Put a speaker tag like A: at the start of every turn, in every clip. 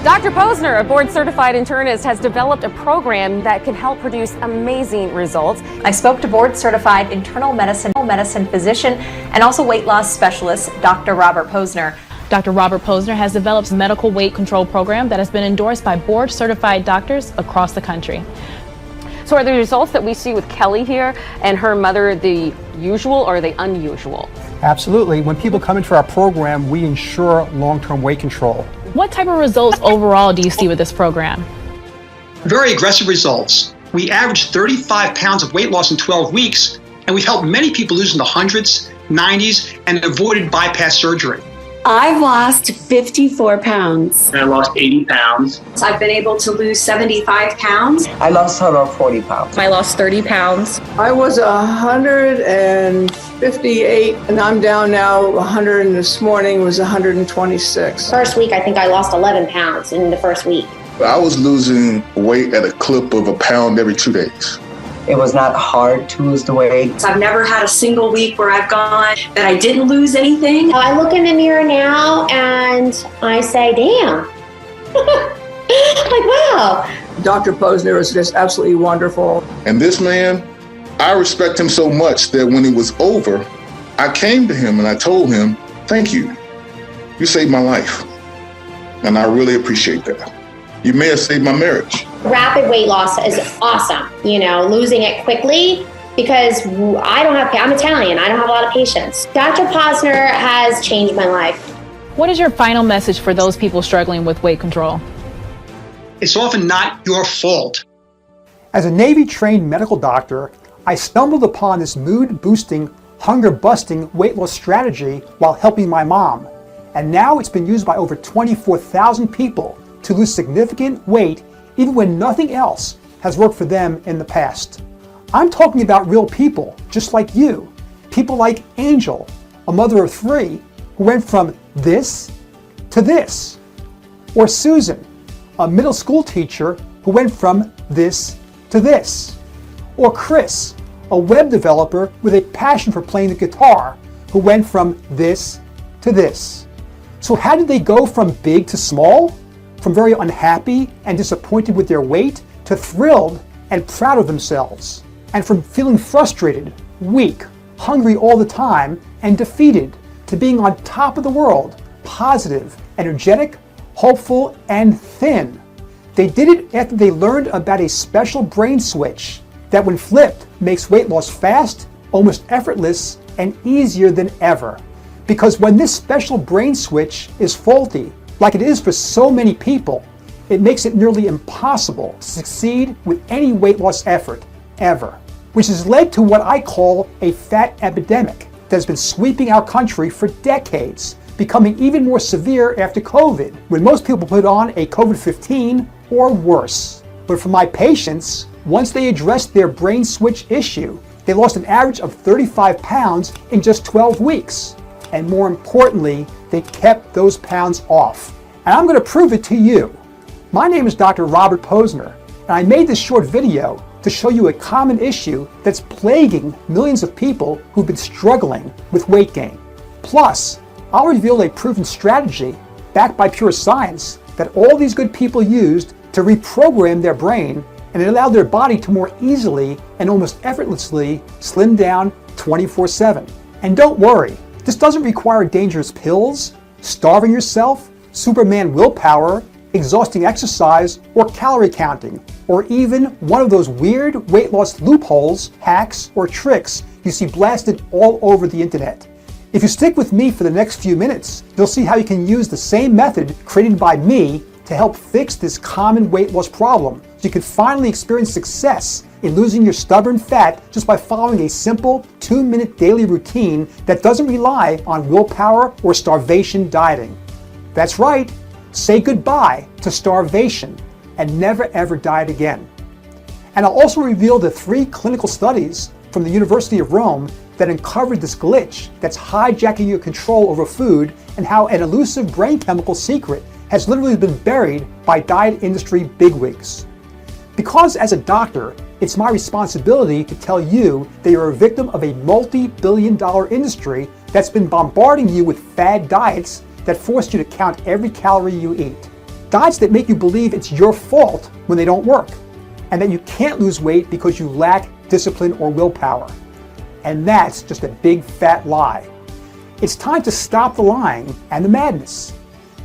A: Dr. Posner, a board-certified internist, has developed a program that can help produce amazing results.
B: I spoke to board-certified internal medicine physician and also weight loss specialist, Dr. Robert Posner.
C: Dr. Robert Posner has developed a medical weight control program that has been endorsed by board-certified doctors across the country.
A: So are the results that we see with Kelly here and her mother the usual or are they unusual?
D: Absolutely. When people come in for our program, we ensure long-term weight control.
C: What type of results overall do you see with this program?
E: Very aggressive results. We averaged 35 pounds of weight loss in 12 weeks, and we've helped many people lose in the hundreds, 90s, and avoided bypass surgery.
F: I've lost 54 pounds.
G: I lost 80 pounds.
H: I've been able to lose 75 pounds.
I: I lost around 40 pounds.
J: I lost 30 pounds.
K: I was 158 and I'm down now 100 and this morning was 126.
L: First week, I think I lost 11 pounds in the first week.
M: I was losing weight at a clip of a pound every 2 days.
I: It was not hard to lose the weight.
H: I've never had a single week where I've gone that I didn't lose anything.
L: I look in the mirror now and I say, damn. Like, wow.
K: Dr. Posner is just absolutely wonderful.
M: And this man, I respect him so much that when it was over, I came to him and I told him, thank you. You saved my life. And I really appreciate that. You may have saved my marriage.
L: Rapid weight loss is awesome, losing it quickly because I'm Italian, I don't have a lot of patience. Dr. Posner has changed my life.
C: What is your final message for those people struggling with weight control?
E: It's often not your fault.
D: As a Navy-trained medical doctor, I stumbled upon this mood-boosting, hunger-busting weight loss strategy while helping my mom. And now it's been used by over 24,000 people to lose significant weight even when nothing else has worked for them in the past. I'm talking about real people just like you. People like Angel, a mother of 3, who went from this to this. Or Susan, a middle school teacher who went from this to this. Or Chris, a web developer with a passion for playing the guitar, who went from this to this. So how did they go from big to small? From very unhappy and disappointed with their weight to thrilled and proud of themselves. And from feeling frustrated, weak, hungry all the time, and defeated to being on top of the world, positive, energetic, hopeful, and thin. They did it after they learned about a special brain switch that when flipped makes weight loss fast, almost effortless, and easier than ever. Because when this special brain switch is faulty, like it is for so many people, it makes it nearly impossible to succeed with any weight loss effort, ever. Which has led to what I call a fat epidemic that has been sweeping our country for decades, becoming even more severe after COVID, when most people put on a COVID-15 or worse. But for my patients, once they addressed their brain switch issue, they lost an average of 35 pounds in just 12 weeks. And more importantly, they kept those pounds off. And I'm going to prove it to you. My name is Dr. Robert Posner, and I made this short video to show you a common issue that's plaguing millions of people who've been struggling with weight gain. Plus, I'll reveal a proven strategy backed by pure science that all these good people used to reprogram their brain, and it allowed their body to more easily and almost effortlessly slim down 24/7. And don't worry, this doesn't require dangerous pills, starving yourself, Superman willpower, exhausting exercise, or calorie counting, or even one of those weird weight loss loopholes, hacks, or tricks you see blasted all over the internet. If you stick with me for the next few minutes, you'll see how you can use the same method created by me to help fix this common weight loss problem, so you can finally experience success in losing your stubborn fat just by following a simple 2-minute daily routine that doesn't rely on willpower or starvation dieting. That's right, say goodbye to starvation and never ever diet again. And I'll also reveal the 3 clinical studies from the University of Rome that uncovered this glitch that's hijacking your control over food, and how an elusive brain chemical secret has literally been buried by diet industry bigwigs. Because as a doctor, it's my responsibility to tell you that you're a victim of a multi-billion-dollar industry that's been bombarding you with fad diets that force you to count every calorie you eat. Diets that make you believe it's your fault when they don't work, and that you can't lose weight because you lack discipline or willpower. And that's just a big fat lie. It's time to stop the lying and the madness.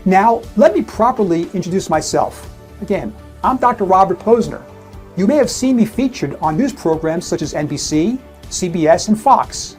D: Now, let me properly introduce myself. Again, I'm Dr. Robert Posner. You may have seen me featured on news programs such as NBC, CBS, and Fox.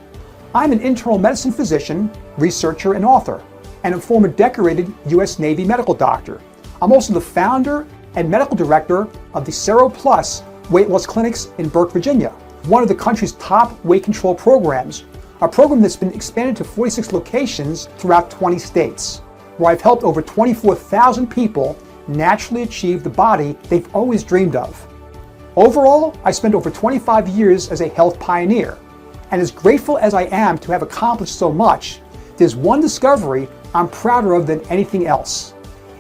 D: I'm an internal medicine physician, researcher, and author, and a former decorated U.S. Navy medical doctor. I'm also the founder and medical director of the Sero Plus weight loss clinics in Burke, Virginia, one of the country's top weight control programs, a program that's been expanded to 46 locations throughout 20 states, where I've helped over 24,000 people naturally achieve the body they've always dreamed of. Overall, I spent over 25 years as a health pioneer, and as grateful as I am to have accomplished so much, there's one discovery I'm prouder of than anything else.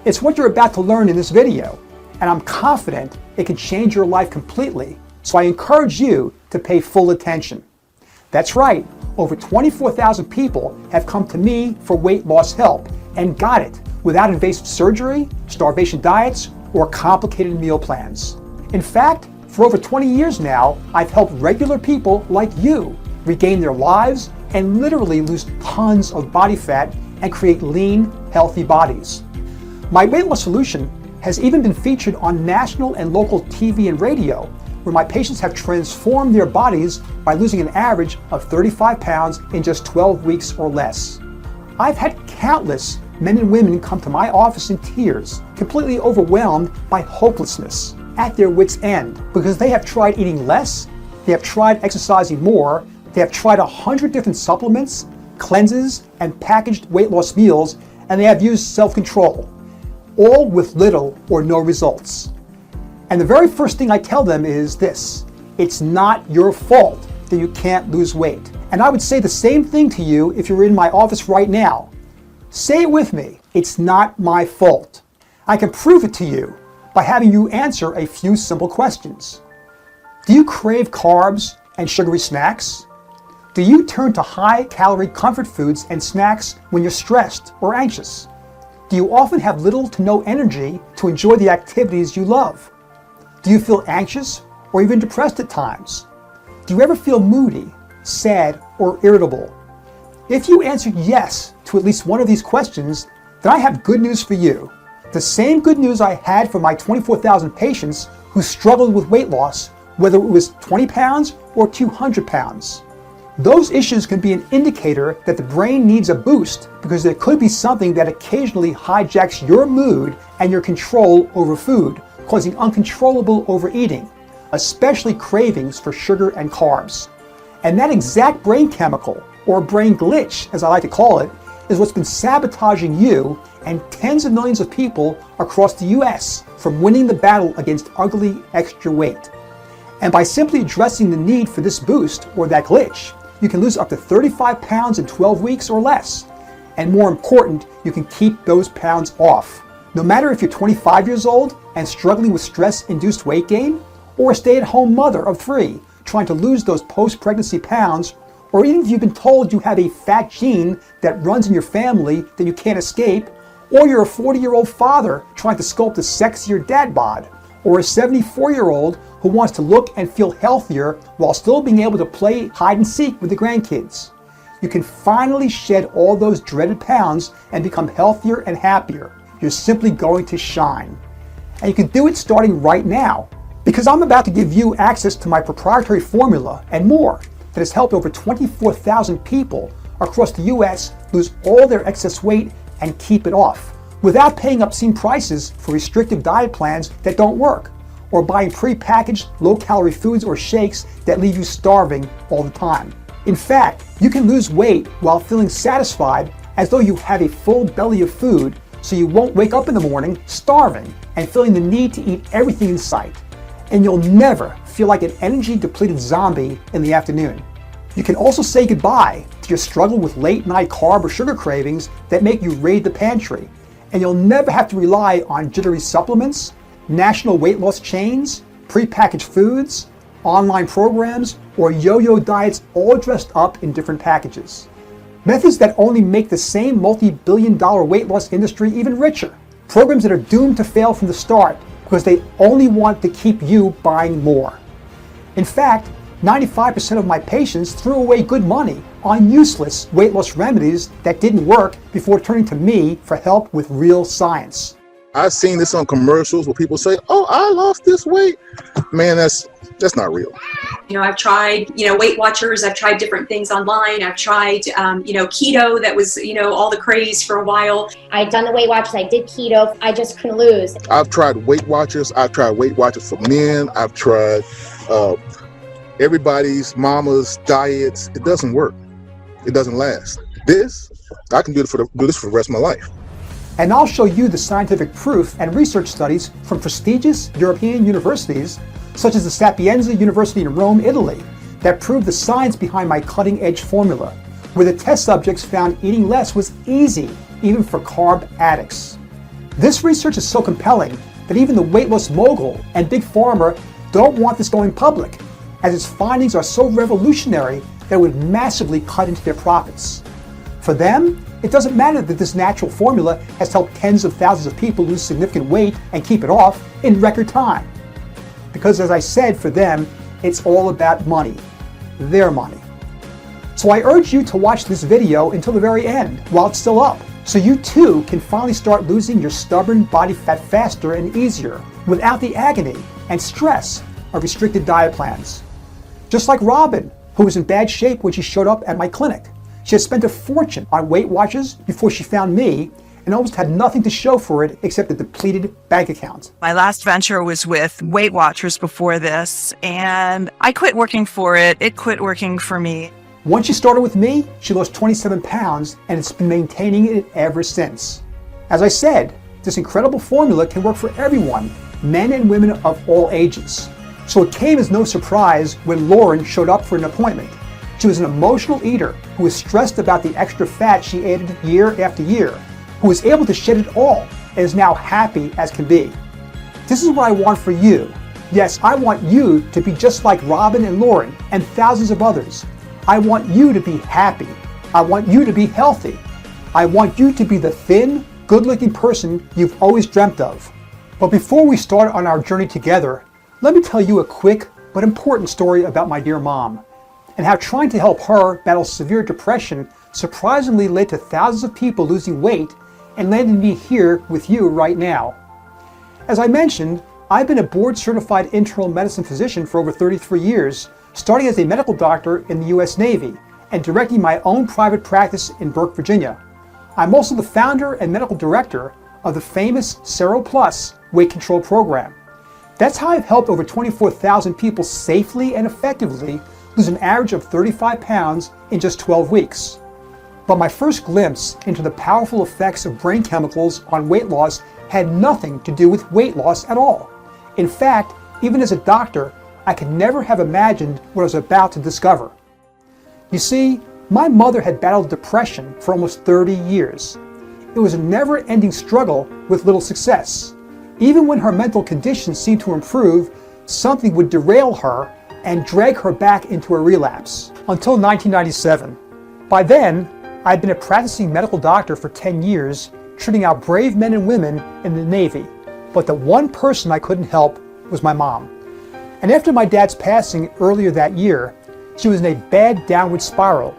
D: It's what you're about to learn in this video, and I'm confident it can change your life completely, so I encourage you to pay full attention. That's right, over 24,000 people have come to me for weight loss help and got it without invasive surgery, starvation diets, or complicated meal plans. In fact, for over 20 years now, I've helped regular people like you regain their lives and literally lose tons of body fat and create lean, healthy bodies. My weight loss solution has even been featured on national and local TV and radio, where my patients have transformed their bodies by losing an average of 35 pounds in just 12 weeks or less. I've had countless men and women come to my office in tears, completely overwhelmed by hopelessness, at their wits' end, because they have tried eating less, they have tried exercising more, they have tried 100 different supplements, cleanses, and packaged weight loss meals, and they have used self-control, all with little or no results. And the very first thing I tell them is this: it's not your fault that you can't lose weight. And I would say the same thing to you if you're in my office right now. Say it with me: it's not my fault. I can prove it to you by having you answer a few simple questions. Do you crave carbs and sugary snacks? Do you turn to high-calorie comfort foods and snacks when you're stressed or anxious? Do you often have little to no energy to enjoy the activities you love? Do you feel anxious or even depressed at times? Do you ever feel moody, sad, or irritable? If you answered yes to at least one of these questions, then I have good news for you. The same good news I had for my 24,000 patients who struggled with weight loss, whether it was 20 pounds or 200 pounds. Those issues can be an indicator that the brain needs a boost, because there could be something that occasionally hijacks your mood and your control over food, causing uncontrollable overeating, especially cravings for sugar and carbs. And that exact brain chemical, or brain glitch as I like to call it, is what's been sabotaging you and tens of millions of people across the US from winning the battle against ugly extra weight. And by simply addressing the need for this boost, or that glitch, you can lose up to 35 pounds in 12 weeks or less. And more important, you can keep those pounds off. No matter if you're 25 years old and struggling with stress-induced weight gain, or a stay-at-home mother of 3 trying to lose those post-pregnancy pounds, or even if you've been told you have a fat gene that runs in your family that you can't escape, or you're a 40-year-old father trying to sculpt a sexier dad bod, or a 74-year-old who wants to look and feel healthier while still being able to play hide and seek with the grandkids. You can finally shed all those dreaded pounds and become healthier and happier. You're simply going to shine. And you can do it starting right now, because I'm about to give you access to my proprietary formula and more that has helped over 24,000 people across the US lose all their excess weight and keep it off, without paying obscene prices for restrictive diet plans that don't work, or buying pre-packaged low-calorie foods or shakes that leave you starving all the time. In fact, you can lose weight while feeling satisfied as though you have a full belly of food, so you won't wake up in the morning starving and feeling the need to eat everything in sight. And you'll never feel like an energy-depleted zombie in the afternoon. You can also say goodbye to your struggle with late-night carb or sugar cravings that make you raid the pantry. And you'll never have to rely on jittery supplements, national weight loss chains, prepackaged foods, online programs, or yo-yo diets all dressed up in different packages. Methods that only make the same multi-billion-dollar weight loss industry even richer. Programs that are doomed to fail from the start because they only want to keep you buying more. In fact, 95% of my patients threw away good money on useless weight loss remedies that didn't work before turning to me for help with real science.
M: I've seen this on commercials where people say, "Oh, I lost this weight." Man, that's not real.
H: I've tried, Weight Watchers. I've tried different things online. I've tried, keto. That was, all the craze for a while.
L: I'd done the Weight Watchers. I did keto. I just couldn't lose.
M: I've tried Weight Watchers. I've tried Weight Watchers for men. I've tried everybody's mama's diets. It doesn't work. It doesn't last. I can do this for the rest of my life.
D: And I'll show you the scientific proof and research studies from prestigious European universities, such as the Sapienza University in Rome, Italy, that prove the science behind my cutting-edge formula, where the test subjects found eating less was easy, even for carb addicts. This research is so compelling that even the weight loss mogul and big pharma don't want this going public, as its findings are so revolutionary that it would massively cut into their profits. For them, it doesn't matter that this natural formula has helped tens of thousands of people lose significant weight and keep it off in record time. Because as I said, for them, it's all about money, their money. So I urge you to watch this video until the very end, while it's still up, so you too can finally start losing your stubborn body fat faster and easier, without the agony and stress of restricted diet plans. Just like Robin, who was in bad shape when she showed up at my clinic. She had spent a fortune on Weight Watchers before she found me and almost had nothing to show for it except a depleted bank account.
G: My last venture was with Weight Watchers before this, and I quit working for it. It quit working for me.
D: Once she started with me, she lost 27 pounds and it's been maintaining it ever since. As I said, this incredible formula can work for everyone, men and women of all ages. So it came as no surprise when Lauren showed up for an appointment. She was an emotional eater who was stressed about the extra fat she added year after year, who was able to shed it all and is now happy as can be. This is what I want for you. Yes, I want you to be just like Robin and Lauren and thousands of others. I want you to be happy. I want you to be healthy. I want you to be the thin, good-looking person you've always dreamt of. But before we start on our journey together, let me tell you a quick but important story about my dear mom, and how trying to help her battle severe depression surprisingly led to thousands of people losing weight and landed me here with you right now. As I mentioned, I've been a board-certified internal medicine physician for over 33 years, starting as a medical doctor in the U.S. Navy and directing my own private practice in Burke, Virginia. I'm also the founder and medical director of the famous Sero Plus weight control program. That's how I've helped over 24,000 people safely and effectively lose an average of 35 pounds in just 12 weeks. But my first glimpse into the powerful effects of brain chemicals on weight loss had nothing to do with weight loss at all. In fact, even as a doctor, I could never have imagined what I was about to discover. You see, my mother had battled depression for almost 30 years. It was a never-ending struggle with little success. Even when her mental condition seemed to improve, something would derail her and drag her back into a relapse, until 1997. By then, I'd been a practicing medical doctor for 10 years, treating out brave men and women in the Navy. But the one person I couldn't help was my mom. And after my dad's passing earlier that year, she was in a bad downward spiral.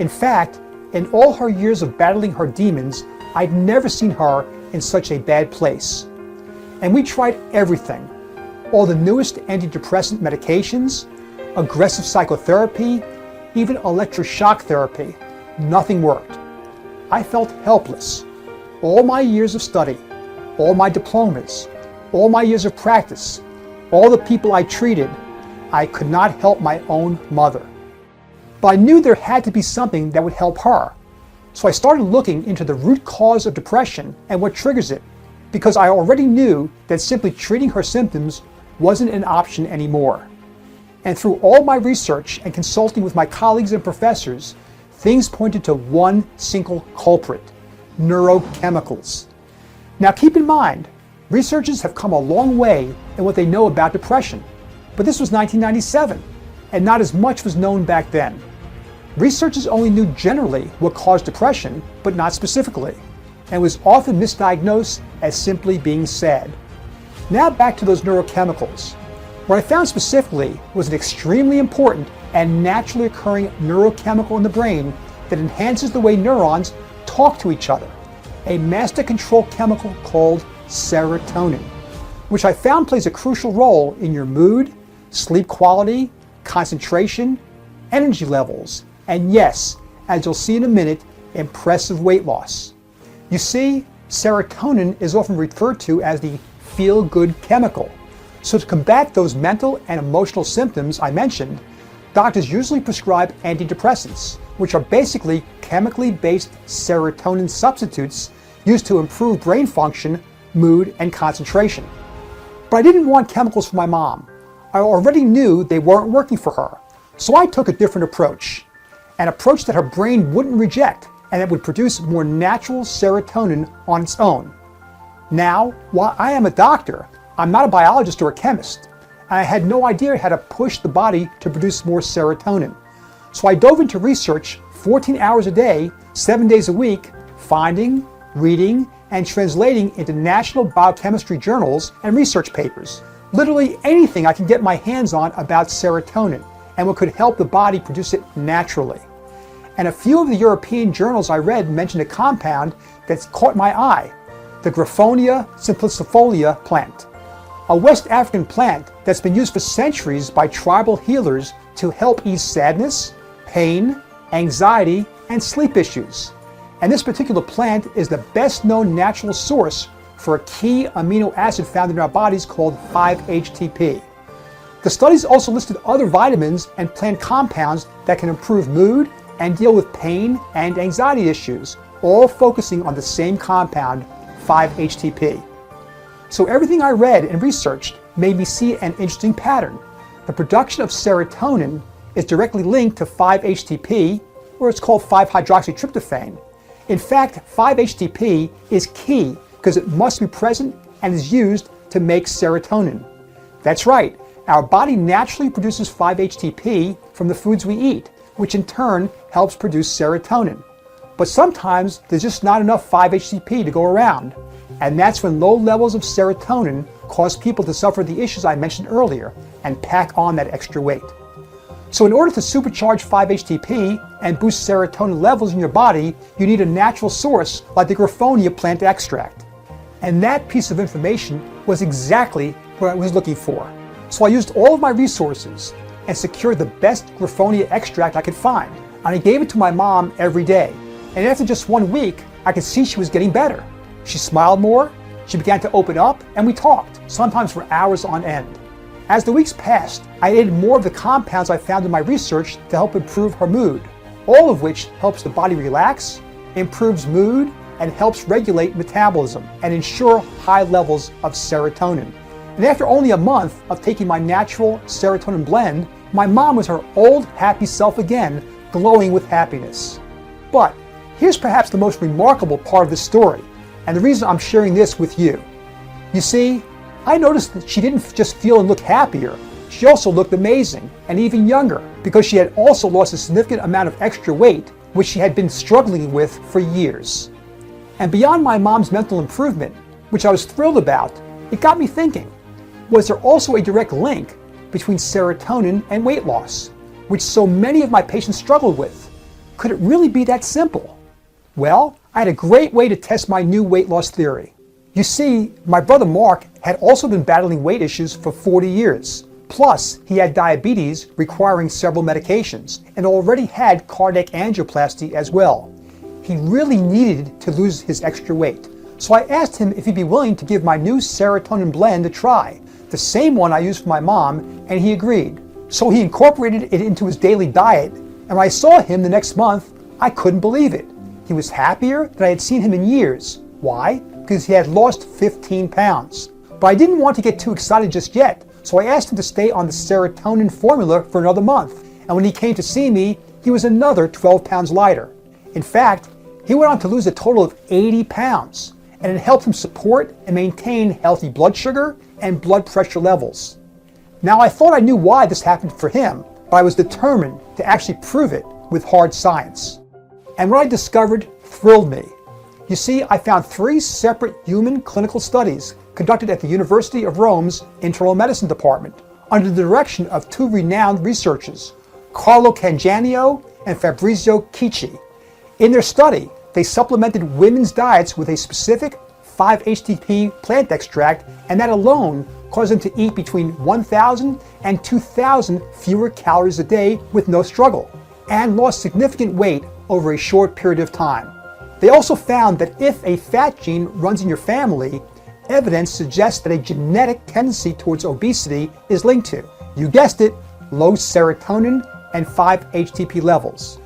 D: In fact, in all her years of battling her demons, I'd never seen her in such a bad place. And we tried everything. All the newest antidepressant medications, aggressive psychotherapy, even electroshock therapy. Nothing worked. I felt helpless. All my years of study, all my diplomas, all my years of practice, all the people I treated, I could not help my own mother. But I knew there had to be something that would help her. So I started looking into the root cause of depression and what triggers it, because I already knew that simply treating her symptoms wasn't an option anymore. And through all my research and consulting with my colleagues and professors, things pointed to one single culprit: neurochemicals. Now keep in mind, researchers have come a long way in what they know about depression, but this was 1997, and not as much was known back then. Researchers only knew generally what caused depression, but not specifically, and was often misdiagnosed as simply being sad. Now back to those neurochemicals. What I found specifically was an extremely important and naturally occurring neurochemical in the brain that enhances the way neurons talk to each other, a master control chemical called serotonin, which I found plays a crucial role in your mood, sleep quality, concentration, energy levels, and yes, as you'll see in a minute, impressive weight loss. You see, serotonin is often referred to as the feel-good chemical. So to combat those mental and emotional symptoms I mentioned, doctors usually prescribe antidepressants, which are basically chemically based serotonin substitutes used to improve brain function, mood, and concentration. But I didn't want chemicals for my mom. I already knew they weren't working for her, so I took a different approach. An approach that her brain wouldn't reject and that would produce more natural serotonin on its own. Now, while I am a doctor, I'm not a biologist or a chemist, and I had no idea how to push the body to produce more serotonin. So I dove into research 14 hours a day, 7 days a week, finding, reading, and translating into national biochemistry journals and research papers. Literally anything I can get my hands on about serotonin and what could help the body produce it naturally. And a few of the European journals I read mentioned a compound that's caught my eye, the Graphonia simplicifolia plant, a West African plant that's been used for centuries by tribal healers to help ease sadness, pain, anxiety, and sleep issues. And this particular plant is the best known natural source for a key amino acid found in our bodies called 5-HTP. The studies also listed other vitamins and plant compounds that can improve mood and deal with pain and anxiety issues, all focusing on the same compound, 5-HTP. So everything I read and researched made me see an interesting pattern. The production of serotonin is directly linked to 5-HTP, or it's called 5-hydroxytryptophan. In fact, 5-HTP is key because it must be present and is used to make serotonin. That's right, our body naturally produces 5-HTP from the foods we eat, which in turn helps produce serotonin. But sometimes there's just not enough 5-HTP to go around, and that's when low levels of serotonin cause people to suffer the issues I mentioned earlier and pack on that extra weight. So in order to supercharge 5-HTP and boost serotonin levels in your body, you need a natural source like the Graphonia plant extract. And that piece of information was exactly what I was looking for. So I used all of my resources and secured the best Graphonia extract I could find. And I gave it to my mom every day. And after just 1 week, I could see she was getting better. She smiled more, she began to open up, and we talked, sometimes for hours on end. As the weeks passed, I added more of the compounds I found in my research to help improve her mood, all of which helps the body relax, improves mood, and helps regulate metabolism and ensure high levels of serotonin. And after only a month of taking my natural serotonin blend, my mom was her old happy self again, glowing with happiness. But here's perhaps the most remarkable part of the story, and the reason I'm sharing this with you. You see, I noticed that she didn't just feel and look happier, she also looked amazing and even younger because she had also lost a significant amount of extra weight, which she had been struggling with for years. And beyond my mom's mental improvement, which I was thrilled about, it got me thinking, was there also a direct link between serotonin and weight loss, which so many of my patients struggled with? Could it really be that simple? Well, I had a great way to test my new weight loss theory. You see, my brother Mark had also been battling weight issues for 40 years. Plus, he had diabetes requiring several medications and already had cardiac angioplasty as well. He really needed to lose his extra weight. So I asked him if he'd be willing to give my new serotonin blend a try, the same one I used for my mom, and he agreed. So he incorporated it into his daily diet, and when I saw him the next month, I couldn't believe it. He was happier than I had seen him in years. Why? Because he had lost 15 pounds. But I didn't want to get too excited just yet, so I asked him to stay on the serotonin formula for another month. And when he came to see me, he was another 12 pounds lighter. In fact, he went on to lose a total of 80 pounds, and it helped him support and maintain healthy blood sugar and blood pressure levels. Now I thought I knew why this happened for him, but I was determined to actually prove it with hard science. And what I discovered thrilled me. You see, I found 3 separate human clinical studies conducted at the University of Rome's Internal Medicine Department under the direction of 2 renowned researchers, Carlo Cangiano and Fabrizio Chicchi. In their study, they supplemented women's diets with a specific 5-HTP plant extract, and that alone caused them to eat between 1,000 and 2,000 fewer calories a day with no struggle, and lost significant weight over a short period of time. They also found that if a fat gene runs in your family, evidence suggests that a genetic tendency towards obesity is linked to, you guessed it, low serotonin and 5-HTP levels.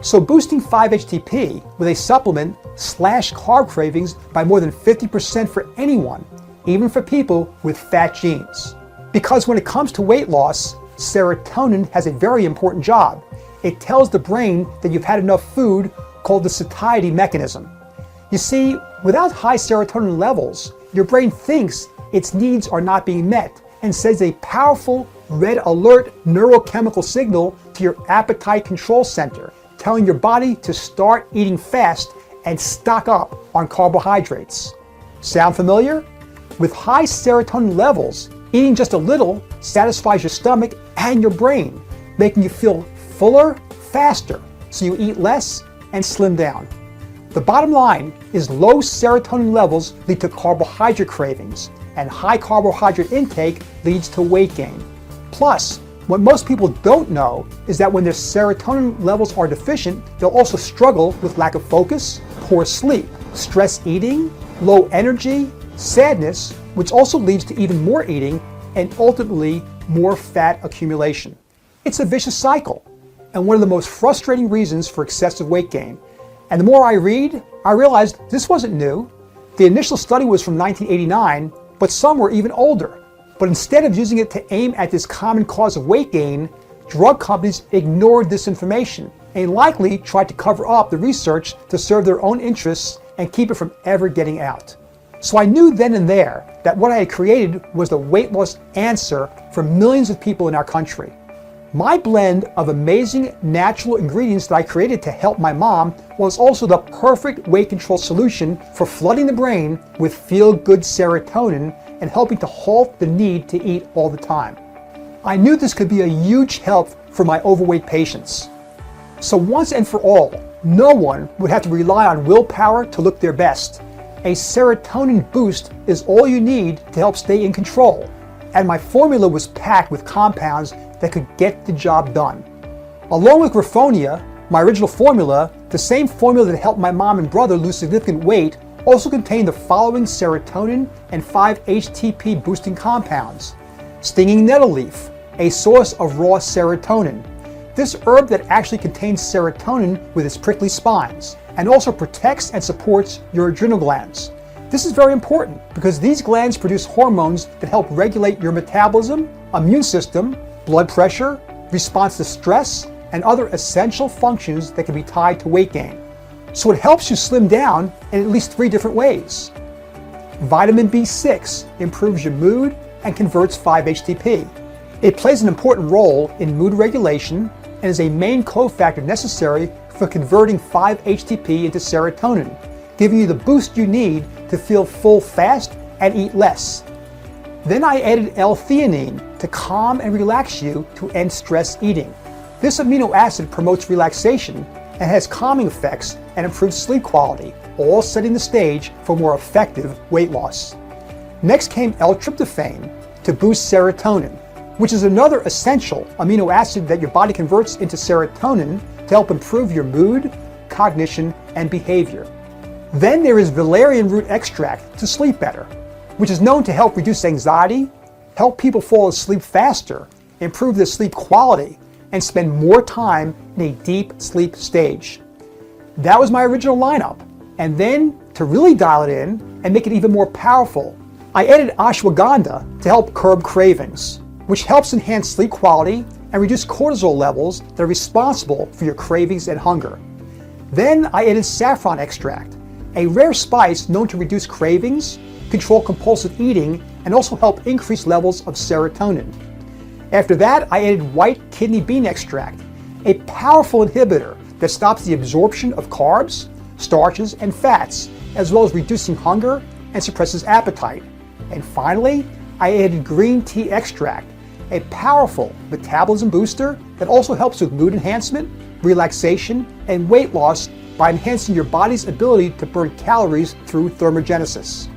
D: So boosting 5-HTP with a supplement slashed carb cravings by more than 50% for anyone, even for people with fat genes. Because when it comes to weight loss, serotonin has a very important job. It tells the brain that you've had enough food, called the satiety mechanism. You see, without high serotonin levels, your brain thinks its needs are not being met and sends a powerful red alert neurochemical signal to your appetite control center, telling your body to start eating fast and stock up on carbohydrates. Sound familiar? With high serotonin levels, eating just a little satisfies your stomach and your brain, making you feel fuller faster, so you eat less and slim down. The bottom line is low serotonin levels lead to carbohydrate cravings, and high carbohydrate intake leads to weight gain. Plus, what most people don't know is that when their serotonin levels are deficient, they'll also struggle with lack of focus, poor sleep, stress eating, low energy, sadness, which also leads to even more eating and ultimately more fat accumulation. It's a vicious cycle, and one of the most frustrating reasons for excessive weight gain. And the more I read, I realized this wasn't new. The initial study was from 1989, but some were even older. But instead of using it to aim at this common cause of weight gain, drug companies ignored this information and likely tried to cover up the research to serve their own interests and keep it from ever getting out. So I knew then and there that what I had created was the weight loss answer for millions of people in our country. My blend of amazing natural ingredients that I created to help my mom was also the perfect weight control solution for flooding the brain with feel-good serotonin and helping to halt the need to eat all the time. I knew this could be a huge help for my overweight patients. So once and for all, no one would have to rely on willpower to look their best. A serotonin boost is all you need to help stay in control, and my formula was packed with compounds that could get the job done. Along with Graphonia, my original formula, the same formula that helped my mom and brother lose significant weight, also contained the following serotonin and 5-HTP boosting compounds. Stinging nettle leaf, a source of raw serotonin. This herb that actually contains serotonin with its prickly spines, and also protects and supports your adrenal glands. This is very important because these glands produce hormones that help regulate your metabolism, immune system, blood pressure, response to stress, and other essential functions that can be tied to weight gain. So it helps you slim down in at least 3 different ways. Vitamin B6 improves your mood and converts 5-HTP. It plays an important role in mood regulation and is a main cofactor necessary for converting 5-HTP into serotonin, giving you the boost you need to feel full fast and eat less. Then I added L-theanine to calm and relax you to end stress eating. This amino acid promotes relaxation and has calming effects and improves sleep quality, all setting the stage for more effective weight loss. Next came L-tryptophan to boost serotonin, which is another essential amino acid that your body converts into serotonin to help improve your mood, cognition, and behavior. Then there is valerian root extract to sleep better, which is known to help reduce anxiety, help people fall asleep faster, improve their sleep quality, and spend more time in a deep sleep stage. That was my original lineup. And then, to really dial it in and make it even more powerful, I added ashwagandha to help curb cravings, which helps enhance sleep quality and reduce cortisol levels that are responsible for your cravings and hunger. Then I added saffron extract, a rare spice known to reduce cravings, control compulsive eating, and also help increase levels of serotonin. After that, I added white kidney bean extract, a powerful inhibitor that stops the absorption of carbs, starches, and fats, as well as reducing hunger and suppresses appetite. And finally, I added green tea extract, a powerful metabolism booster that also helps with mood enhancement, relaxation, and weight loss by enhancing your body's ability to burn calories through thermogenesis.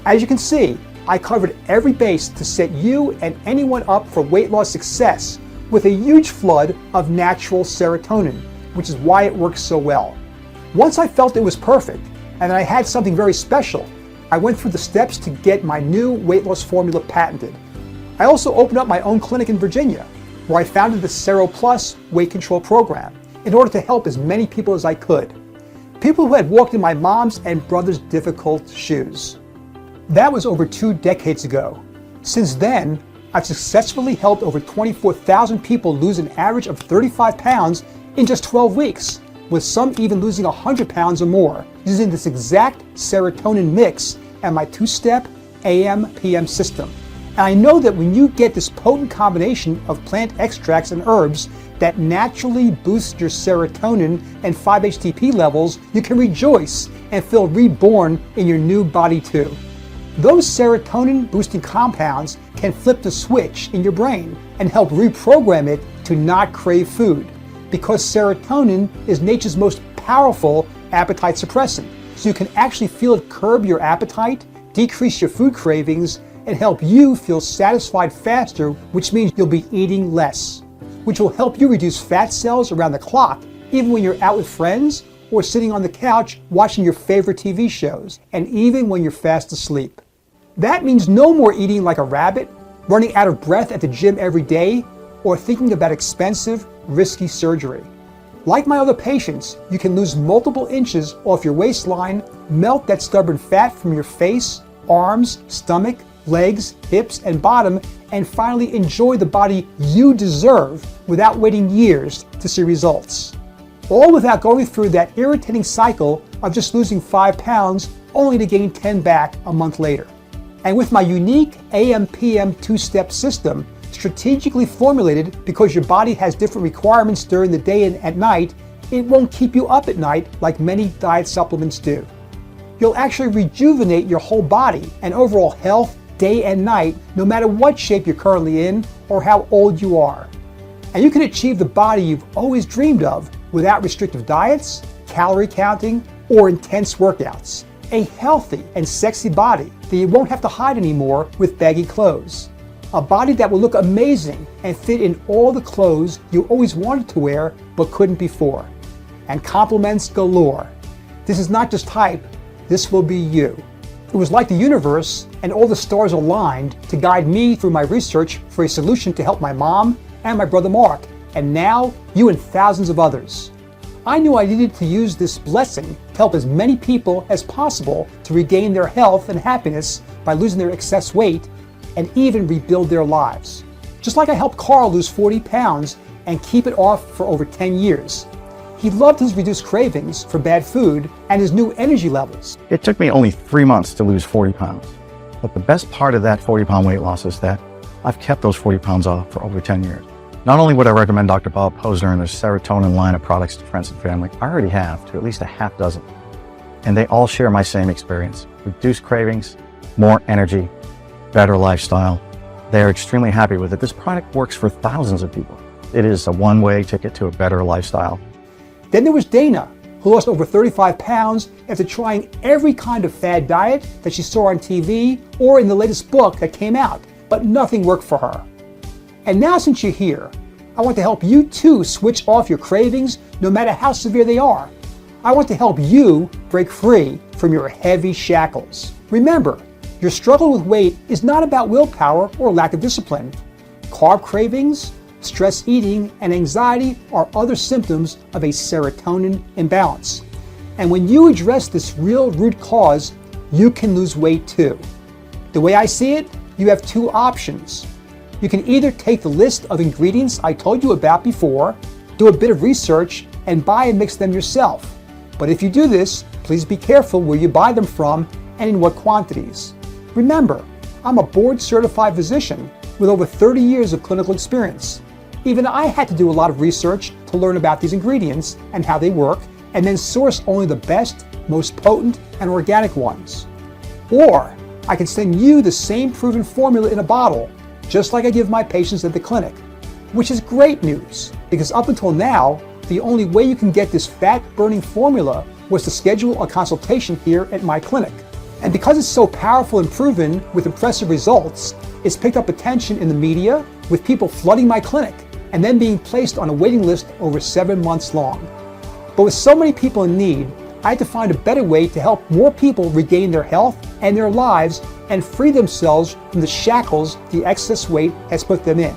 D: As you can see, I covered every base to set you and anyone up for weight loss success with a huge flood of natural serotonin, which is why it works so well. Once I felt it was perfect and that I had something very special, I went through the steps to get my new weight loss formula patented. I also opened up my own clinic in Virginia, where I founded the Sero Plus weight control program in order to help as many people as I could. People who had walked in my mom's and brother's difficult shoes. That was over 2 decades ago. Since then, I've successfully helped over 24,000 people lose an average of 35 pounds in just 12 weeks, with some even losing 100 pounds or more, using this exact serotonin mix and my 2-step AM/PM system. And I know that when you get this potent combination of plant extracts and herbs that naturally boosts your serotonin and 5-HTP levels, you can rejoice and feel reborn in your new body too. Those serotonin boosting compounds can flip the switch in your brain and help reprogram it to not crave food, because serotonin is nature's most powerful appetite suppressant. So you can actually feel it curb your appetite, decrease your food cravings, and help you feel satisfied faster, which means you'll be eating less, which will help you reduce fat cells around the clock, even when you're out with friends or sitting on the couch watching your favorite TV shows, and even when you're fast asleep. That means no more eating like a rabbit, running out of breath at the gym every day, or thinking about expensive, risky surgery. Like my other patients, you can lose multiple inches off your waistline, melt that stubborn fat from your face, arms, stomach, legs, hips, and bottom, and finally enjoy the body you deserve without waiting years to see results. All without going through that irritating cycle of just losing 5 pounds only to gain 10 back a month later. And with my unique AM/PM 2-step system, strategically formulated because your body has different requirements during the day and at night, it won't keep you up at night like many diet supplements do. You'll actually rejuvenate your whole body and overall health day and night, no matter what shape you're currently in or how old you are. And you can achieve the body you've always dreamed of without restrictive diets, calorie counting, or intense workouts. A healthy and sexy body that you won't have to hide anymore with baggy clothes. A body that will look amazing and fit in all the clothes you always wanted to wear but couldn't before. And compliments galore. This is not just hype, this will be you. It was like the universe and all the stars aligned to guide me through my research for a solution to help my mom and my brother Mark, and now you and thousands of others. I knew I needed to use this blessing to help as many people as possible to regain their health and happiness by losing their excess weight and even rebuild their lives. Just like I helped Carl lose 40 pounds and keep it off for over 10 years. He loved his reduced cravings for bad food and his new energy levels.
J: It took me only 3 months to lose 40 pounds. But the best part of that 40-pound weight loss is that I've kept those 40 pounds off for over 10 years. Not only would I recommend Dr. Bob Posner and their serotonin line of products to friends and family, I already have to at least a half dozen. And they all share my same experience. Reduced cravings, more energy, better lifestyle. They are extremely happy with it. This product works for thousands of people. It is a one-way ticket to a better lifestyle.
D: Then there was Dana, who lost over 35 pounds after trying every kind of fad diet that she saw on TV or in the latest book that came out, but nothing worked for her. And now since you're here, I want to help you too switch off your cravings no matter how severe they are. I want to help you break free from your heavy shackles. Remember, your struggle with weight is not about willpower or lack of discipline. Carb cravings, stress eating, and anxiety are other symptoms of a serotonin imbalance. And when you address this real root cause, you can lose weight too. The way I see it, you have 2 options. You can either take the list of ingredients I told you about before, do a bit of research, and buy and mix them yourself. But if you do this, please be careful where you buy them from and in what quantities. Remember, I'm a board-certified physician with over 30 years of clinical experience. Even I had to do a lot of research to learn about these ingredients and how they work, and then source only the best, most potent, and organic ones. Or I can send you the same proven formula in a bottle, just like I give my patients at the clinic, which is great news, because up until now, the only way you can get this fat-burning formula was to schedule a consultation here at my clinic. And because it's so powerful and proven with impressive results, it's picked up attention in the media, with people flooding my clinic and then being placed on a waiting list over 7 months long. But with so many people in need, I had to find a better way to help more people regain their health and their lives and free themselves from the shackles the excess weight has put them in.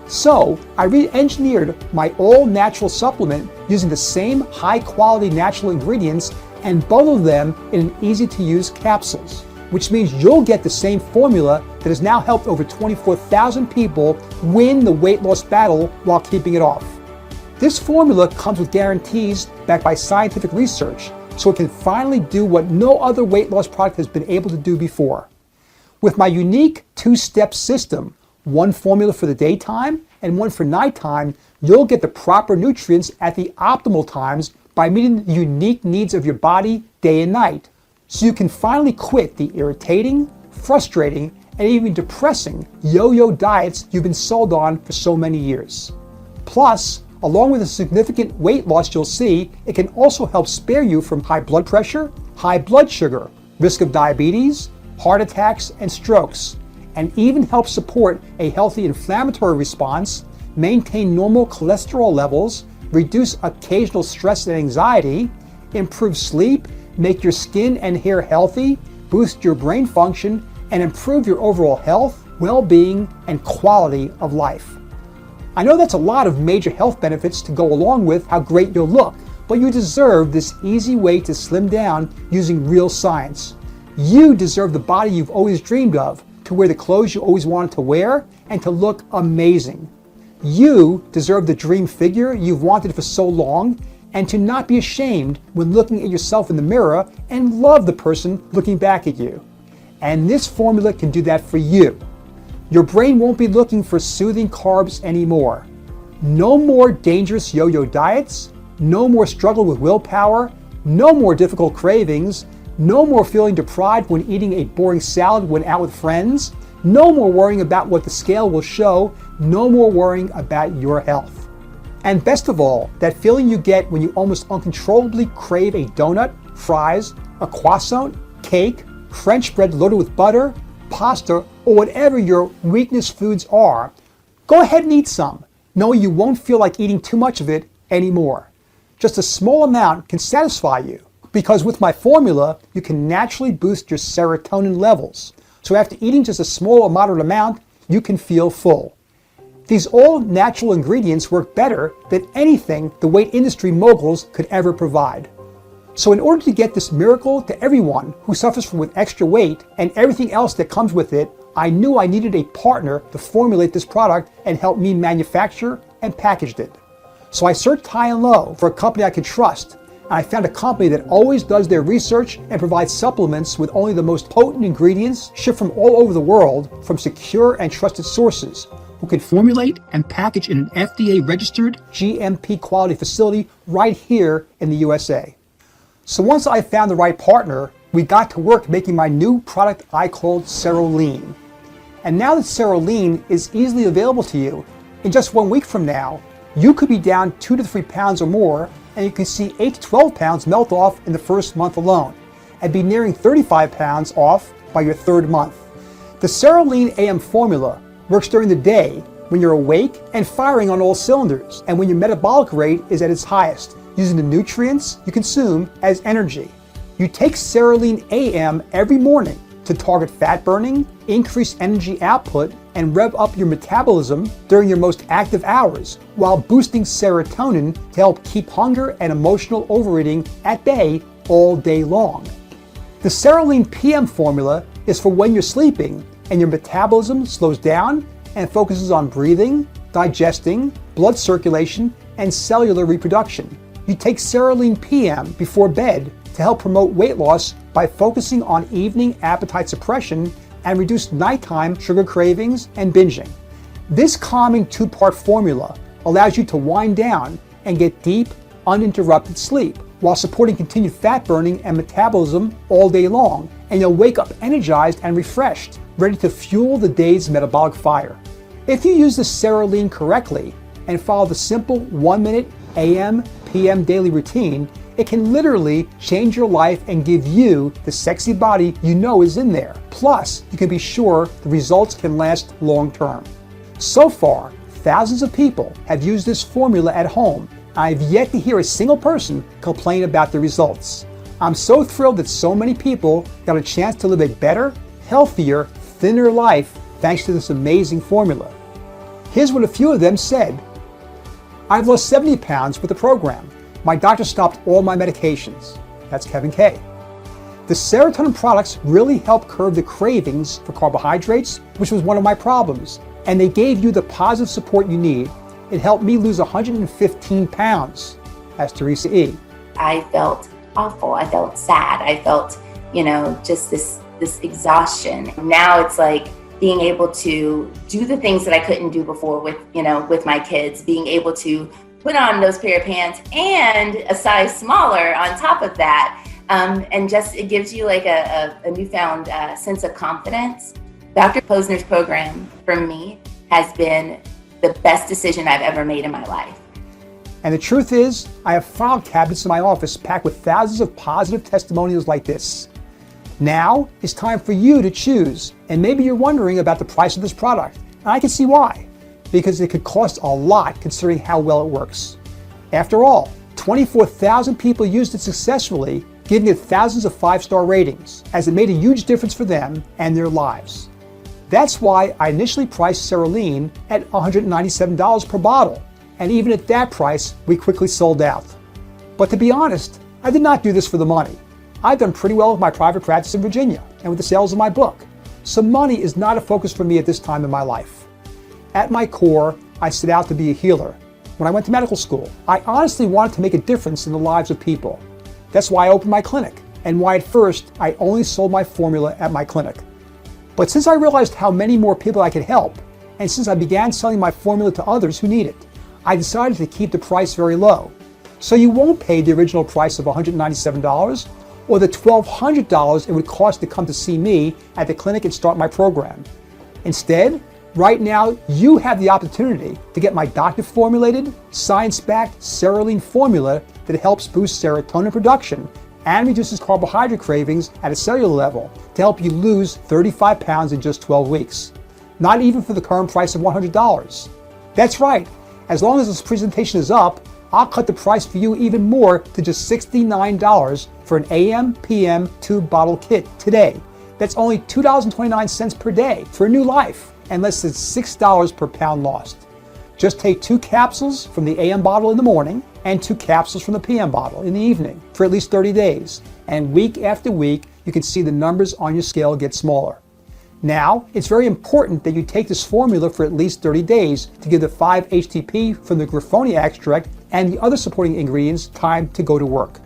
D: So I re-engineered my all-natural supplement using the same high-quality natural ingredients and bundled them in easy-to-use capsules, which means you'll get the same formula that has now helped over 24,000 people win the weight loss battle while keeping it off. This formula comes with guarantees backed by scientific research, so it can finally do what no other weight loss product has been able to do before. With my unique two-step system, one formula for the daytime and one for nighttime, you'll get the proper nutrients at the optimal times by meeting the unique needs of your body day and night. So you can finally quit the irritating, frustrating, and even depressing yo-yo diets you've been sold on for so many years. Plus, along with the significant weight loss you'll see, it can also help spare you from high blood pressure, high blood sugar, risk of diabetes, heart attacks, and strokes, and even help support a healthy inflammatory response, maintain normal cholesterol levels, reduce occasional stress and anxiety, improve sleep, make your skin and hair healthy, boost your brain function, and improve your overall health, well-being, and quality of life. I know that's a lot of major health benefits to go along with how great you'll look, but you deserve this easy way to slim down using real science. You deserve the body you've always dreamed of, to wear the clothes you always wanted to wear, and to look amazing. You deserve the dream figure you've wanted for so long, and to not be ashamed when looking at yourself in the mirror and love the person looking back at you. And this formula can do that for you. Your brain won't be looking for soothing carbs anymore. No more dangerous yo-yo diets, no more struggle with willpower, no more difficult cravings, no more feeling deprived when eating a boring salad when out with friends, no more worrying about what the scale will show, no more worrying about your health. And best of all, that feeling you get when you almost uncontrollably crave a donut, fries, a croissant, cake, French bread loaded with butter, pasta, or whatever your weakness foods are, go ahead and eat some, knowing you won't feel like eating too much of it anymore. Just a small amount can satisfy you, because with my formula, you can naturally boost your serotonin levels. So after eating just a small or moderate amount, you can feel full. These all-natural ingredients work better than anything the weight industry moguls could ever provide. So in order to get this miracle to everyone who suffers from with extra weight and everything else that comes with it, I knew I needed a partner to formulate this product and help me manufacture and package it. So I searched high and low for a company I could trust, and I found a company that always does their research and provides supplements with only the most potent ingredients shipped from all over the world from secure and trusted sources, who can formulate and package in an FDA-registered GMP quality facility right here in the USA. So once I found the right partner, we got to work making my new product I called Ceroline. And now that Ceroline is easily available to you, in just 1 week from now, you could be down 2 to 3 pounds or more, and you can see 8 to 12 pounds melt off in the first month alone, and be nearing 35 pounds off by your 3rd month. The Ceroline AM formula works during the day when you're awake and firing on all cylinders, and when your metabolic rate is at its highest, using the nutrients you consume as energy. You take Ceroline AM every morning to target fat burning, increase energy output, and rev up your metabolism during your most active hours, while boosting serotonin to help keep hunger and emotional overeating at bay all day long. The Ceroline PM formula is for when you're sleeping and your metabolism slows down and focuses on breathing, digesting, blood circulation, and cellular reproduction. You take Ceroline PM before bed to help promote weight loss by focusing on evening appetite suppression and reduce nighttime sugar cravings and binging. This calming 2-part formula allows you to wind down and get deep, uninterrupted sleep, while supporting continued fat burning and metabolism all day long, and you'll wake up energized and refreshed, ready to fuel the day's metabolic fire. If you use the Cerealine correctly and follow the simple 1-minute AM/PM daily routine, it can literally change your life and give you the sexy body you know is in there. Plus, you can be sure the results can last long term. So far, thousands of people have used this formula at home. I've yet to hear a single person complain about the results. I'm so thrilled that so many people got a chance to live a better, healthier, thinner life thanks to this amazing formula. Here's what a few of them said. I've lost 70 pounds with the program. My doctor stopped all my medications. That's Kevin K. The serotonin products really help curb the cravings for carbohydrates, which was one of my problems, and they gave you the positive support you need. It helped me lose 115 pounds. That's Teresa E.
N: I felt awful. I felt sad. I felt, just this exhaustion. Now it's like being able to do the things that I couldn't do before with my kids, being able to put on those pair of pants and a size smaller on top of that. And just, it gives you like a newfound sense of confidence. Dr. Posner's program for me has been the best decision I've ever made in my life.
D: And the truth is, I have file cabinets in my office packed with thousands of positive testimonials like this. Now it's time for you to choose. And maybe you're wondering about the price of this product. And I can see why. Because it could cost a lot considering how well it works. After all, 24,000 people used it successfully, giving it thousands of 5-star ratings, as it made a huge difference for them and their lives. That's why I initially priced Cerealine at $197 per bottle, and even at that price, we quickly sold out. But to be honest, I did not do this for the money. I've done pretty well with my private practice in Virginia and with the sales of my book, so money is not a focus for me at this time in my life. At my core, I set out to be a healer. When I went to medical school, I honestly wanted to make a difference in the lives of people. That's why I opened my clinic, and why at first I only sold my formula at my clinic. But since I realized how many more people I could help, and since I began selling my formula to others who need it, I decided to keep the price very low. So you won't pay the original price of $197 or the $1,200 it would cost to come to see me at the clinic and start my program. Instead, right now, you have the opportunity to get my doctor-formulated, science-backed Cerealine formula that helps boost serotonin production and reduces carbohydrate cravings at a cellular level to help you lose 35 pounds in just 12 weeks. Not even for the current price of $100. That's right, as long as this presentation is up, I'll cut the price for you even more to just $69 for an AM/PM 2-bottle kit today. That's only $2.29 per day for a new life, and less than $6 per pound lost. Just take 2 capsules from the AM bottle in the morning and 2 capsules from the PM bottle in the evening for at least 30 days. And week after week, you can see the numbers on your scale get smaller. Now, it's very important that you take this formula for at least 30 days to give the 5-HTP from the Griffonia extract and the other supporting ingredients time to go to work.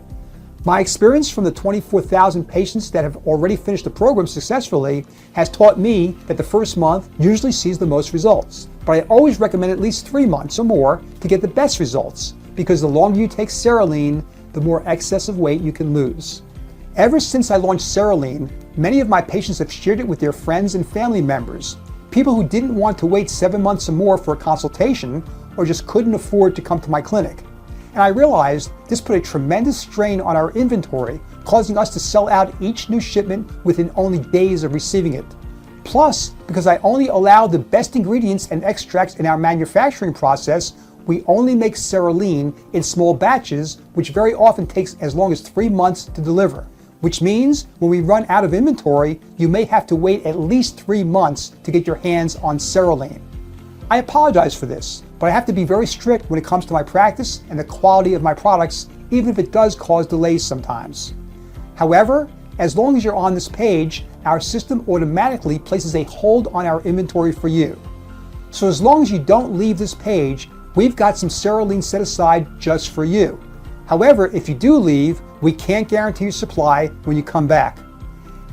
D: My experience from the 24,000 patients that have already finished the program successfully has taught me that the first month usually sees the most results. But I always recommend at least 3 months or more to get the best results, because the longer you take Cerealine, the more excessive weight you can lose. Ever since I launched Cerealine, many of my patients have shared it with their friends and family members, people who didn't want to wait 7 months or more for a consultation or just couldn't afford to come to my clinic. And I realized this put a tremendous strain on our inventory, causing us to sell out each new shipment within only days of receiving it. Plus, because I only allow the best ingredients and extracts in our manufacturing process, we only make Cerealine in small batches, which very often takes as long as 3 months to deliver. Which means when we run out of inventory, you may have to wait at least 3 months to get your hands on Cerealine. I apologize for this, but I have to be very strict when it comes to my practice and the quality of my products, even if it does cause delays sometimes. However, as long as you're on this page, our system automatically places a hold on our inventory for you. So as long as you don't leave this page, we've got some Cerealine set aside just for you. However, if you do leave, we can't guarantee your supply when you come back.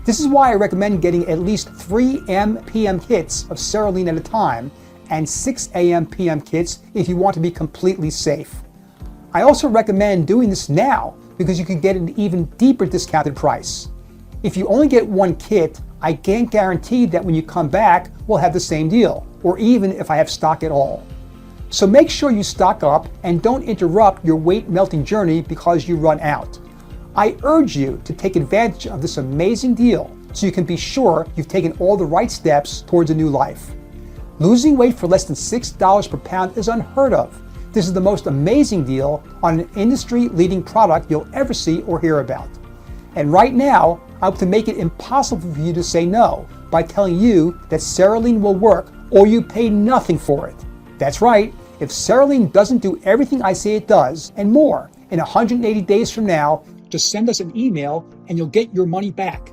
D: This is why I recommend getting at least 3 AM/PM kits of Cerealine at a time, and 6 AM/PM kits if you want to be completely safe. I also recommend doing this now because you can get an even deeper discounted price. If you only get one kit, I can't guarantee that when you come back, we'll have the same deal, or even if I have stock at all. So make sure you stock up and don't interrupt your weight melting journey because you run out. I urge you to take advantage of this amazing deal so you can be sure you've taken all the right steps towards a new life. Losing weight for less than $6 per pound is unheard of. This is the most amazing deal on an industry-leading product you'll ever see or hear about. And right now, I hope to make it impossible for you to say no by telling you that Cerealine will work or you pay nothing for it. That's right, if Cerealine doesn't do everything I say it does and more in 180 days from now, just send us an email and you'll get your money back.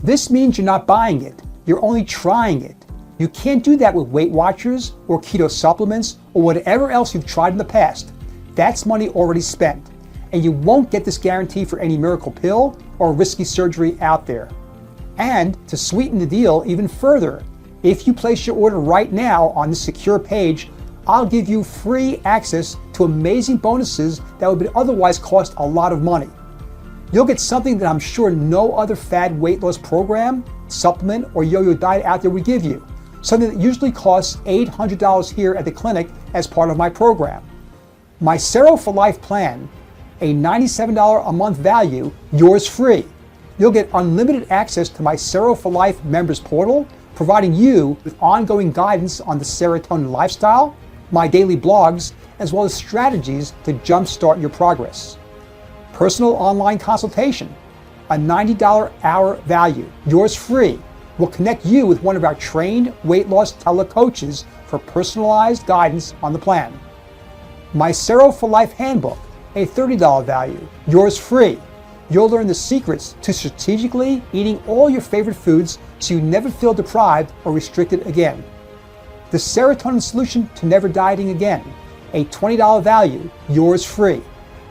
D: This means you're not buying it, you're only trying it. You can't do that with Weight Watchers or keto supplements or whatever else you've tried in the past. That's money already spent. And you won't get this guarantee for any miracle pill or risky surgery out there. And to sweeten the deal even further, if you place your order right now on this secure page, I'll give you free access to amazing bonuses that would otherwise cost a lot of money. You'll get something that I'm sure no other fad weight loss program, supplement, or yo-yo diet out there would give you. Something that usually costs $800 here at the clinic as part of my program. My Cero for Life plan, a $97 a month value, yours free. You'll get unlimited access to my Cero for Life members portal, providing you with ongoing guidance on the serotonin lifestyle, my daily blogs, as well as strategies to jumpstart your progress. Personal online consultation, a $90 hour value, yours free. We'll connect you with one of our trained weight loss telecoaches for personalized guidance on the plan. My Cero for Life handbook, a $30 value, yours free. You'll learn the secrets to strategically eating all your favorite foods so you never feel deprived or restricted again. The Serotonin Solution to Never Dieting Again, a $20 value, yours free.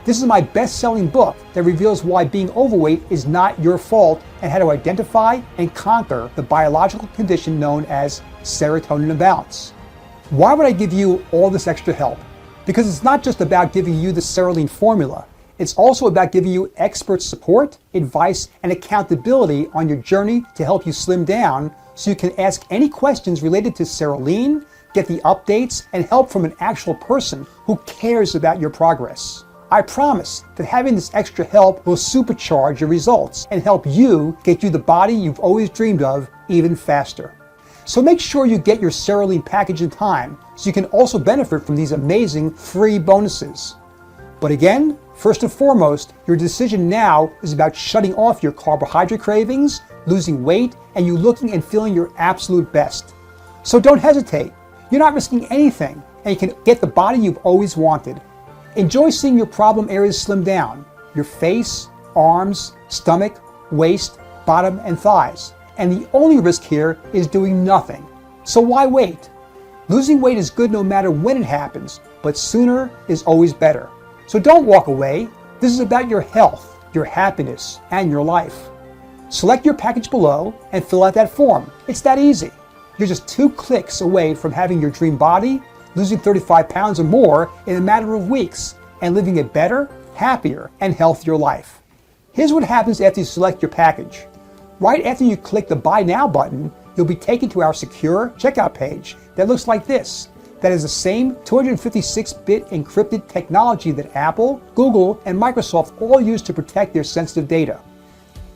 D: This is my best-selling book that reveals why being overweight is not your fault and how to identify and conquer the biological condition known as serotonin imbalance. Why would I give you all this extra help? Because it's not just about giving you the Cerealine formula. It's also about giving you expert support, advice, and accountability on your journey to help you slim down so you can ask any questions related to Cerealine, get the updates, and help from an actual person who cares about your progress. I promise that having this extra help will supercharge your results and help you get you the body you've always dreamed of even faster. So make sure you get your Cerealine package in time so you can also benefit from these amazing free bonuses. But again, first and foremost, your decision now is about shutting off your carbohydrate cravings, losing weight, and you looking and feeling your absolute best. So don't hesitate. You're not risking anything, and you can get the body you've always wanted. Enjoy seeing your problem areas slim down: your face, arms, stomach, waist, bottom, and thighs. And the only risk here is doing nothing. So why wait? Losing weight is good no matter when it happens, but sooner is always better. So don't walk away. This is about your health, your happiness, and your life. Select your package below and fill out that form. It's that easy. You're just 2 clicks away from having your dream body, losing 35 pounds or more in a matter of weeks, and living a better, happier, and healthier life. Here's what happens after you select your package. Right after you click the Buy Now button, you'll be taken to our secure checkout page that looks like this. That is the same 256-bit encrypted technology that Apple, Google, and Microsoft all use to protect their sensitive data.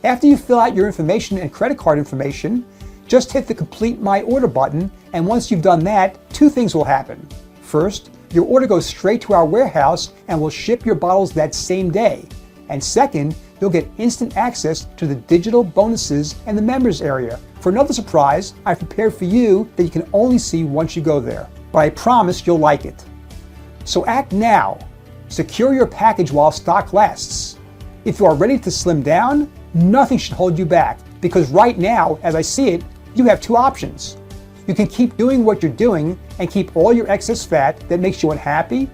D: After you fill out your information and credit card information, just hit the Complete My Order button, and once you've done that, 2 things will happen. First, your order goes straight to our warehouse and we'll ship your bottles that same day. And second, you'll get instant access to the digital bonuses and the members area. For another surprise, I've prepared for you that you can only see once you go there. But I promise you'll like it. So act now. Secure your package while stock lasts. If you are ready to slim down, nothing should hold you back, because right now, as I see it, you have 2 options. You can keep doing what you're doing and keep all your excess fat that makes you unhappy,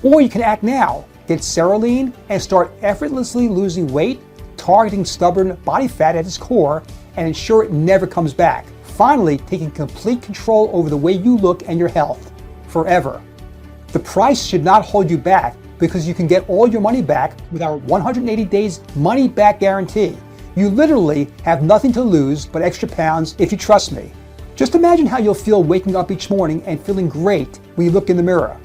D: or you can act now, get Cerealine, and start effortlessly losing weight, targeting stubborn body fat at its core, and ensure it never comes back. Finally, taking complete control over the way you look and your health, forever. The price should not hold you back, because you can get all your money back with our 180 days money back guarantee. You literally have nothing to lose but extra pounds if you trust me. Just imagine how you'll feel waking up each morning and feeling great when you look in the mirror.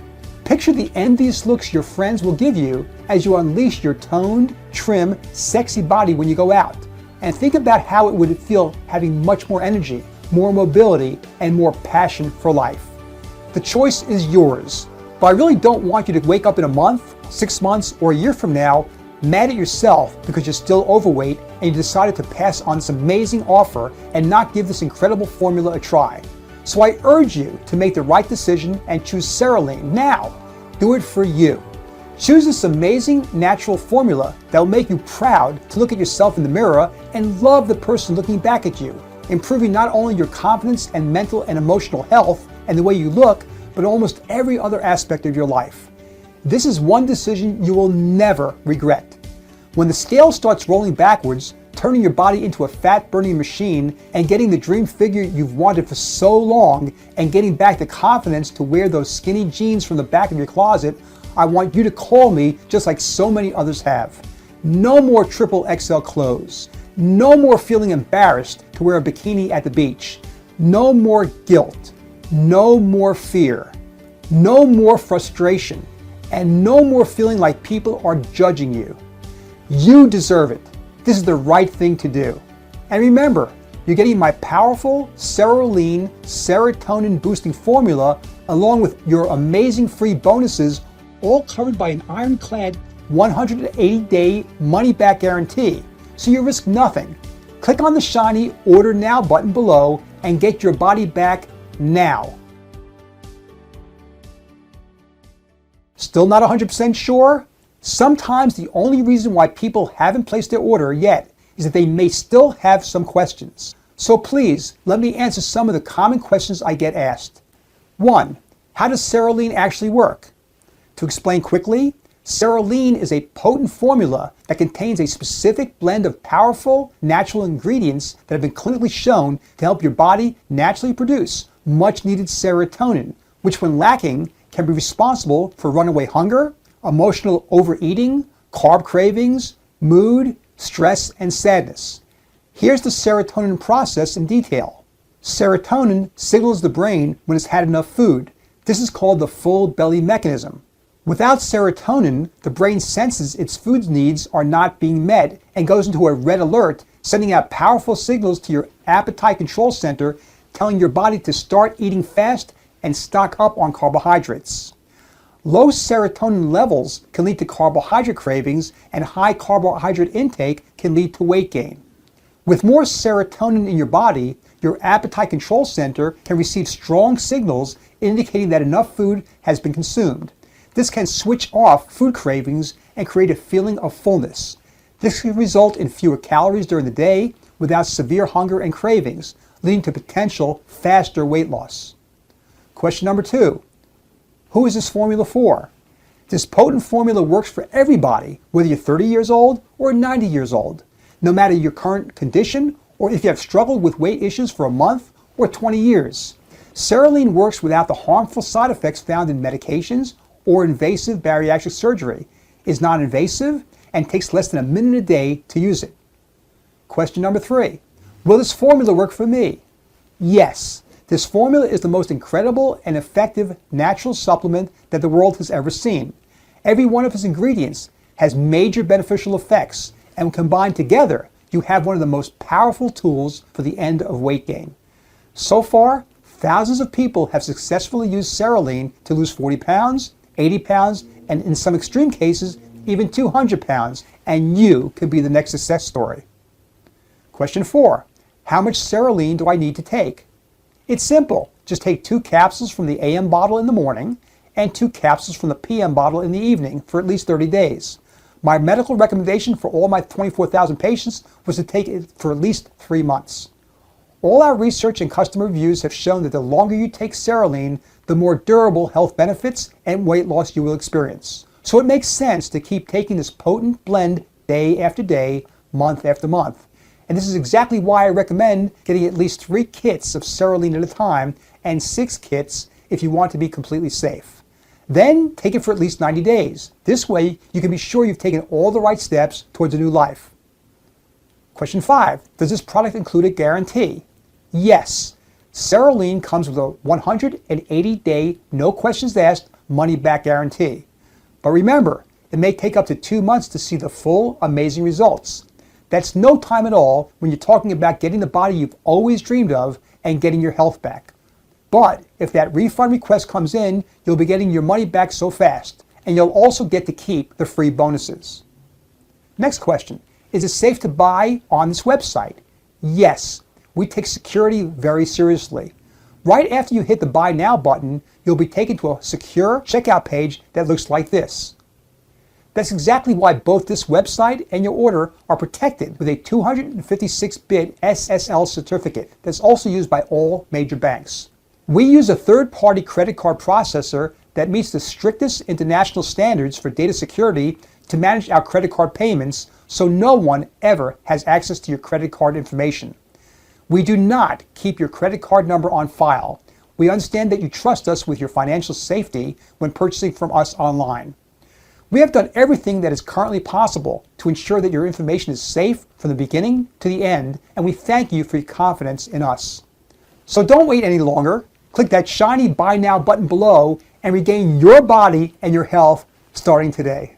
D: Picture the envious looks your friends will give you as you unleash your toned, trim, sexy body when you go out. And think about how it would feel having much more energy, more mobility, and more passion for life. The choice is yours, but I really don't want you to wake up in a month, 6 months, or a year from now mad at yourself because you're still overweight and you decided to pass on this amazing offer and not give this incredible formula a try. So I urge you to make the right decision and choose Cerealine now. Do it for you. Choose this amazing natural formula that will make you proud to look at yourself in the mirror and love the person looking back at you, improving not only your confidence and mental and emotional health and the way you look, but almost every other aspect of your life. This is one decision you will never regret. When the scale starts rolling backwards, turning your body into a fat-burning machine and getting the dream figure you've wanted for so long and getting back the confidence to wear those skinny jeans from the back of your closet, I want you to call me just like so many others have. No more triple XL clothes. No more feeling embarrassed to wear a bikini at the beach. No more guilt. No more fear. No more frustration. And no more feeling like people are judging you. You deserve it. This is the right thing to do. And remember, you're getting my powerful Cerealine serotonin boosting formula along with your amazing free bonuses, all covered by an ironclad 180-day money-back guarantee. So you risk nothing. Click on the shiny Order Now button below and get your body back now. Still not 100% sure? Sometimes the only reason why people haven't placed their order yet is that they may still have some questions. So please, let me answer some of the common questions I get asked. 1. How does Cerealine actually work? To explain quickly, Cerealine is a potent formula that contains a specific blend of powerful natural ingredients that have been clinically shown to help your body naturally produce much needed serotonin, which when lacking can be responsible for runaway hunger, emotional overeating, carb cravings, mood, stress, and sadness. Here's the serotonin process in detail. Serotonin signals the brain when it's had enough food. This is called the full belly mechanism. Without serotonin, the brain senses its food needs are not being met and goes into a red alert, sending out powerful signals to your appetite control center, telling your body to start eating fast and stock up on carbohydrates. Low serotonin levels can lead to carbohydrate cravings, and high carbohydrate intake can lead to weight gain. With more serotonin in your body, your appetite control center can receive strong signals indicating that enough food has been consumed. This can switch off food cravings and create a feeling of fullness. This can result in fewer calories during the day without severe hunger and cravings, leading to potential faster weight loss. Question number 2. Who is this formula for? This potent formula works for everybody, whether you're 30 years old or 90 years old, no matter your current condition or if you have struggled with weight issues for a month or 20 years. Cerealine works without the harmful side effects found in medications or invasive bariatric surgery, is non-invasive, and takes less than a minute a day to use it. Question number 3. Will this formula work for me? Yes. This formula is the most incredible and effective natural supplement that the world has ever seen. Every one of its ingredients has major beneficial effects, and when combined together, you have one of the most powerful tools for the end of weight gain. So far, thousands of people have successfully used Cerealine to lose 40 pounds, 80 pounds, and in some extreme cases, even 200 pounds, and you could be the next success story. Question 4. How much Cerealine do I need to take? It's simple. Just take 2 capsules from the AM bottle in the morning and 2 capsules from the PM bottle in the evening for at least 30 days. My medical recommendation for all my 24,000 patients was to take it for at least 3 months. All our research and customer reviews have shown that the longer you take Cerealine, the more durable health benefits and weight loss you will experience. So it makes sense to keep taking this potent blend day after day, month after month. And this is exactly why I recommend getting at least 3 kits of Cerealine at a time and 6 kits if you want to be completely safe. Then take it for at least 90 days. This way, you can be sure you've taken all the right steps towards a new life. Question 5. Does this product include a guarantee? Yes. Cerealine comes with a 180-day, no questions asked, money-back guarantee. But remember, it may take up to 2 months to see the full, amazing results. That's no time at all when you're talking about getting the body you've always dreamed of and getting your health back. But if that refund request comes in, you'll be getting your money back so fast, and you'll also get to keep the free bonuses. Next question. Is it safe to buy on this website? Yes. We take security very seriously. Right after you hit the Buy Now button, you'll be taken to a secure checkout page that looks like this. That's exactly why both this website and your order are protected with a 256-bit SSL certificate that's also used by all major banks. We use a third-party credit card processor that meets the strictest international standards for data security to manage our credit card payments, so no one ever has access to your credit card information. We do not keep your credit card number on file. We understand that you trust us with your financial safety when purchasing from us online. We have done everything that is currently possible to ensure that your information is safe from the beginning to the end, and we thank you for your confidence in us. So don't wait any longer. Click that shiny Buy Now button below and regain your body and your health starting today.